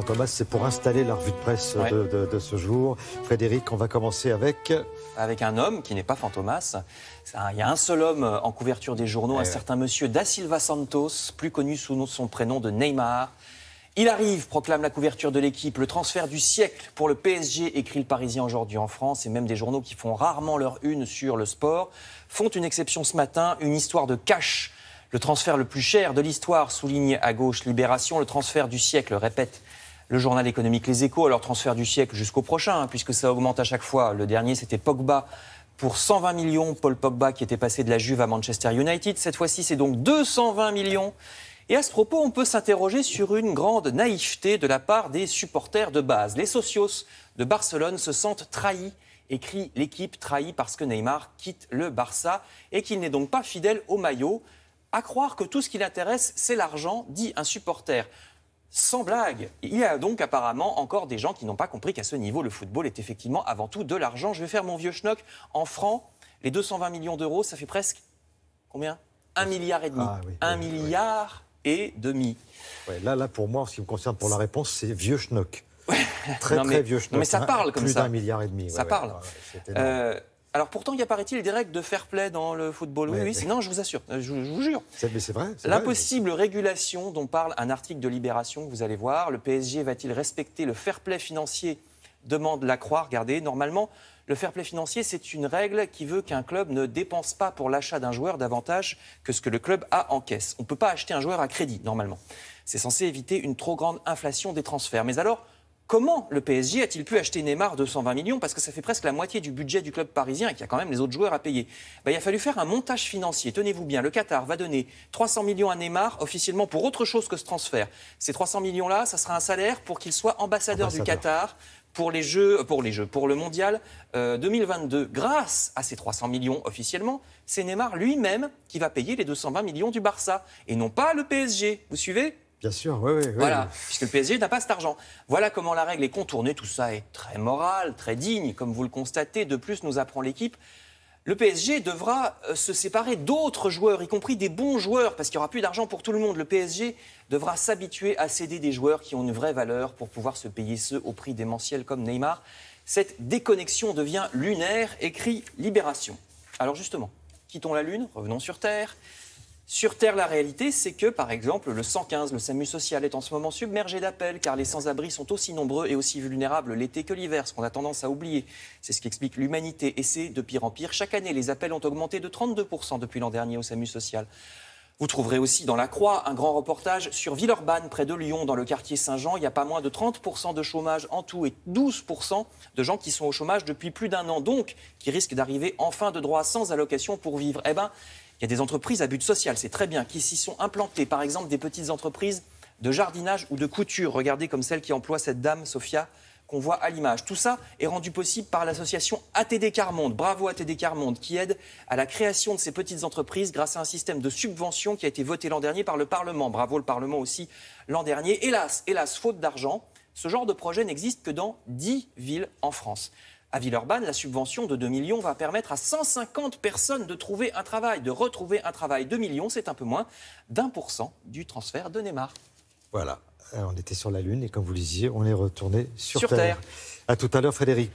Fantomas, c'est pour installer la revue de presse de ce jour. Frédéric, on va commencer avec un homme qui n'est pas Fantomas. Il y a un seul homme en couverture des journaux, un certain monsieur Da Silva Santos, plus connu sous son prénom de Neymar. Il arrive, proclame la couverture de l'équipe, le transfert du siècle pour le PSG, écrit le Parisien aujourd'hui en France, et même des journaux qui font rarement leur une sur le sport, font une exception ce matin, une histoire de cash. Le transfert le plus cher de l'histoire, souligne à gauche Libération, le transfert du siècle, répète le journal économique Les Échos. Alors transfert du siècle jusqu'au prochain, puisque ça augmente à chaque fois. Le dernier, c'était Pogba pour 120 millions, Paul Pogba qui était passé de la Juve à Manchester United. Cette fois-ci, c'est donc 220 millions. Et à ce propos, on peut s'interroger sur une grande naïveté de la part des supporters de base. Les socios de Barcelone se sentent trahis, écrit l'équipe, trahie parce que Neymar quitte le Barça et qu'il n'est donc pas fidèle au maillot. À croire que tout ce qui l'intéresse, c'est l'argent, dit un supporter. Sans blague, il y a donc apparemment encore des gens qui n'ont pas compris qu'à ce niveau, le football est effectivement avant tout de l'argent. Je vais faire mon vieux schnock. En francs, les 220 millions d'euros, ça fait presque combien 1,5 milliard. Oui, 1,5 milliard. Ouais, là, pour moi, en ce qui me concerne, pour la réponse, c'est vieux schnock. Très vieux schnock. Non, mais ça parle comme plus ça. Plus d'1,5 milliard. Ça parle. Alors pourtant, il y a, paraît-il, des règles de fair play dans le football. Oui, non, je vous assure, je vous jure. Mais c'est vrai. L'impossible régulation dont parle un article de Libération que vous allez voir. Le PSG va-t-il respecter le fair play financier, demande Lacroix. Regardez, normalement, le fair play financier, c'est une règle qui veut qu'un club ne dépense pas pour l'achat d'un joueur davantage que ce que le club a en caisse. On ne peut pas acheter un joueur à crédit, normalement. C'est censé éviter une trop grande inflation des transferts. Mais alors, comment le PSG a-t-il pu acheter Neymar 220 millions? Parce que ça fait presque la moitié du budget du club parisien et qu'il y a quand même les autres joueurs à payer. Il a fallu faire un montage financier. Tenez-vous bien, le Qatar va donner 300 millions à Neymar officiellement pour autre chose que ce transfert. Ces 300 millions-là, ça sera un salaire pour qu'il soit ambassadeur du Qatar pour le mondial 2022. Grâce à ces 300 millions officiellement, c'est Neymar lui-même qui va payer les 220 millions du Barça et non pas le PSG. Vous suivez ? Bien sûr, oui. Voilà, puisque le PSG n'a pas cet argent. Voilà comment la règle est contournée. Tout ça est très moral, très digne, comme vous le constatez. De plus, nous apprend l'équipe, le PSG devra se séparer d'autres joueurs, y compris des bons joueurs, parce qu'il n'y aura plus d'argent pour tout le monde. Le PSG devra s'habituer à céder des joueurs qui ont une vraie valeur pour pouvoir se payer ceux au prix démentiel comme Neymar. Cette déconnexion devient lunaire, écrit Libération. Alors justement, quittons la Lune, revenons sur Terre. Sur Terre, la réalité, c'est que, par exemple, le 115, le SAMU social, est en ce moment submergé d'appels, car les sans-abri sont aussi nombreux et aussi vulnérables l'été que l'hiver, ce qu'on a tendance à oublier. C'est ce qu'explique l'Humanité, et c'est de pire en pire. Chaque année, les appels ont augmenté de 32% depuis l'an dernier au SAMU social. Vous trouverez aussi dans La Croix un grand reportage sur Villeurbanne, près de Lyon, dans le quartier Saint-Jean. Il y a pas moins de 30% de chômage en tout et 12% de gens qui sont au chômage depuis plus d'un an, donc qui risquent d'arriver en fin de droit sans allocation pour vivre. Il y a des entreprises à but social, c'est très bien, qui s'y sont implantées. Par exemple, des petites entreprises de jardinage ou de couture. Regardez comme celle qui emploie cette dame, Sophia, qu'on voit à l'image. Tout ça est rendu possible par l'association ATD Quart-Monde. Bravo ATD Quart-Monde, qui aide à la création de ces petites entreprises grâce à un système de subvention qui a été voté l'an dernier par le Parlement. Bravo le Parlement aussi l'an dernier. Hélas, faute d'argent, ce genre de projet n'existe que dans 10 villes en France. À Villeurbanne, la subvention de 2 millions va permettre à 150 personnes de trouver un travail, de retrouver un travail. 2 millions, c'est un peu moins d'1% du transfert de Neymar. Voilà, on était sur la Lune et comme vous le disiez, on est retourné sur Terre. À tout à l'heure, Frédéric.